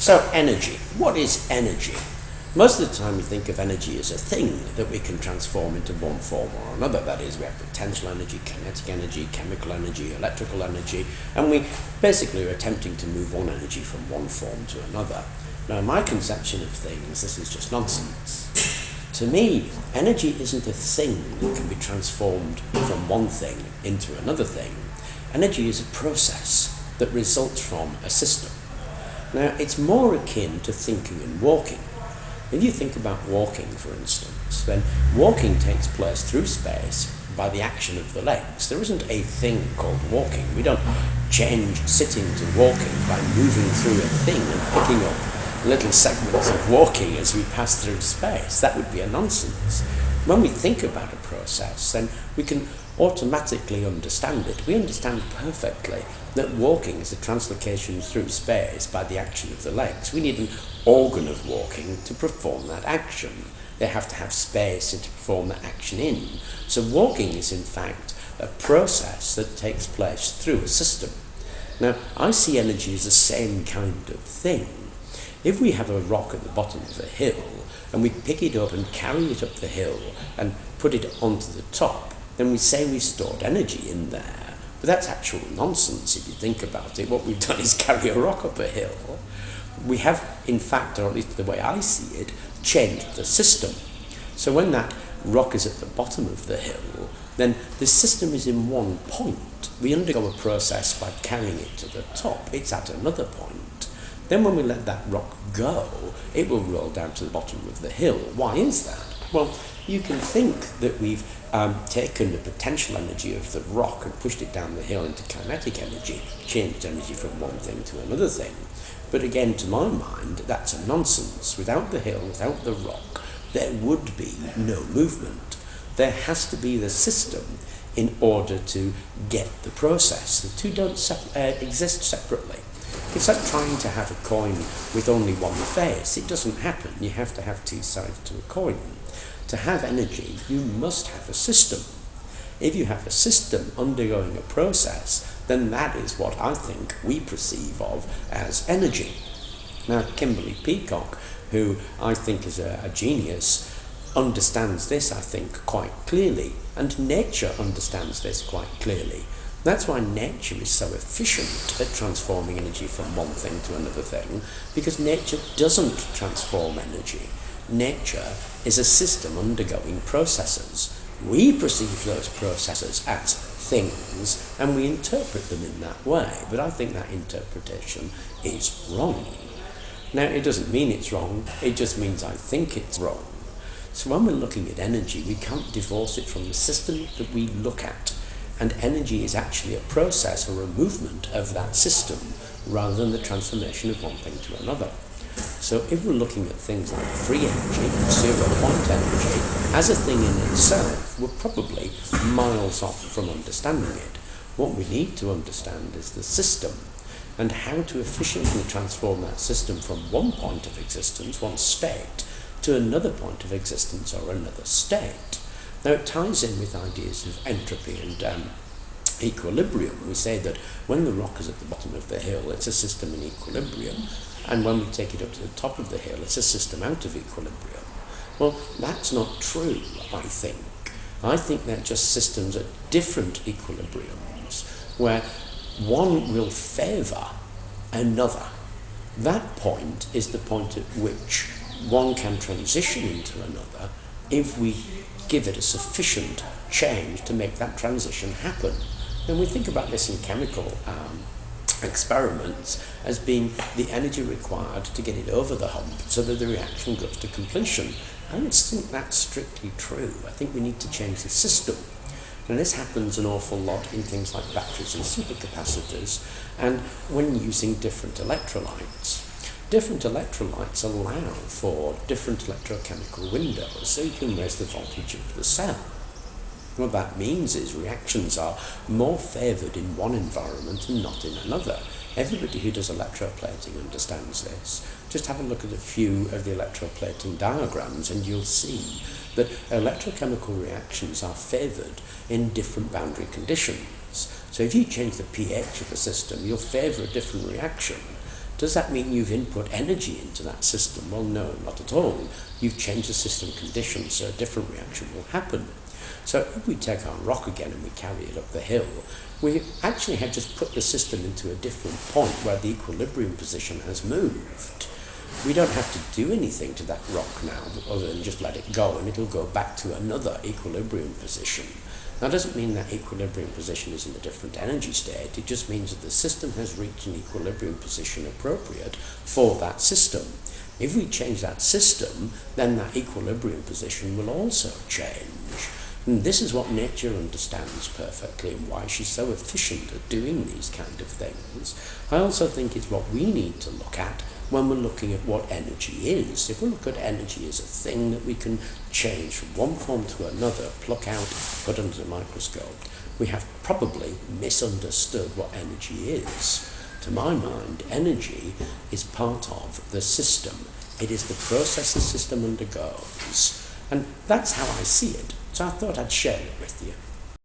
So energy. What is energy? Most of the time we think of energy as a thing that we can transform into one form or another. That is, we have potential energy, kinetic energy, chemical energy, electrical energy, and we basically are attempting to move one energy from one form to another. Now, in my conception of things, this is just nonsense. To me, energy isn't a thing that can be transformed from one thing into another thing. Energy is a process that results from a system. Now, it's more akin to thinking and walking. If you think about walking, for instance, then walking takes place through space by the action of the legs. There isn't a thing called walking. We don't change sitting to walking by moving through a thing and picking up little segments of walking as we pass through space. That would be a nonsense. When we think about a process, then we can automatically understand it. We understand perfectly that walking is a translocation through space by the action of the legs. We need an organ of walking to perform that action. They have to have space to perform that action in. So walking is in fact a process that takes place through a system. Now, I see energy as the same kind of thing. If we have a rock at the bottom of the hill and we pick it up and carry it up the hill and put it onto the top, then we say we stored energy in there. But that's actual nonsense if you think about it. What we've done is carry a rock up a hill. We have, in fact, or at least the way I see it, changed the system. So when that rock is at the bottom of the hill, then the system is in one point. We undergo a process by carrying it to the top. It's at another point. Then when we let that rock go, it will roll down to the bottom of the hill. Why is that? Well, you can think that we've taken the potential energy of the rock and pushed it down the hill into kinetic energy, changed energy from one thing to another thing. But again, to my mind, that's a nonsense. Without the hill, without the rock, there would be no movement. There has to be the system in order to get the process. The two don't exist separately. It's like trying to have a coin with only one face. It doesn't happen. You have to have two sides to a coin. To have energy, you must have a system. If you have a system undergoing a process, then that is what I think we perceive of as energy. Now, Kimberly Peacock, who I think is a genius, understands this, I think, quite clearly, and nature understands this quite clearly. That's why nature is so efficient at transforming energy from one thing to another thing, because nature doesn't transform energy. Nature is a system undergoing processes. We perceive those processes as things, and we interpret them in that way, but I think that interpretation is wrong. Now, it doesn't mean it's wrong, it just means I think it's wrong. So when we're looking at energy, we can't divorce it from the system that we look at, and energy is actually a process or a movement of that system, rather than the transformation of one thing to another. So if we're looking at things like free energy, zero-point energy, as a thing in itself, we're probably miles off from understanding it. What we need to understand is the system, and how to efficiently transform that system from one point of existence, one state, to another point of existence or another state. Now, it ties in with ideas of entropy and equilibrium. We say that when the rock is at the bottom of the hill, it's a system in equilibrium, and when we take it up to the top of the hill, it's a system out of equilibrium. Well, that's not true, I think. I think they're just systems at different equilibriums, where one will favour another. That point is the point at which one can transition into another if we give it a sufficient change to make that transition happen. And we think about this in chemical experiments as being the energy required to get it over the hump so that the reaction goes to completion. I don't think that's strictly true. I think we need to change the system. And this happens an awful lot in things like batteries and supercapacitors, and when using different electrolytes. Different electrolytes allow for different electrochemical windows, so you can raise the voltage of the cell. What that means is reactions are more favoured in one environment and not in another. Everybody who does electroplating understands this. Just have a look at a few of the electroplating diagrams and you'll see that electrochemical reactions are favoured in different boundary conditions. So if you change the pH of a system, you'll favour a different reaction. Does that mean you've input energy into that system? Well, no, not at all. You've changed the system conditions, so a different reaction will happen. So if we take our rock again and we carry it up the hill, we actually have just put the system into a different point where the equilibrium position has moved. We don't have to do anything to that rock now other than just let it go, and it'll go back to another equilibrium position. That doesn't mean that equilibrium position is in a different energy state. It just means that the system has reached an equilibrium position appropriate for that system. If we change that system, then that equilibrium position will also change. And this is what nature understands perfectly and why she's so efficient at doing these kind of things. I also think it's what we need to look at when we're looking at what energy is. If we look at energy as a thing that we can change from one form to another, pluck out, put under the microscope, we have probably misunderstood what energy is. To my mind, energy is part of the system. It is the process the system undergoes. And that's how I see it. So I thought I'd share it with you.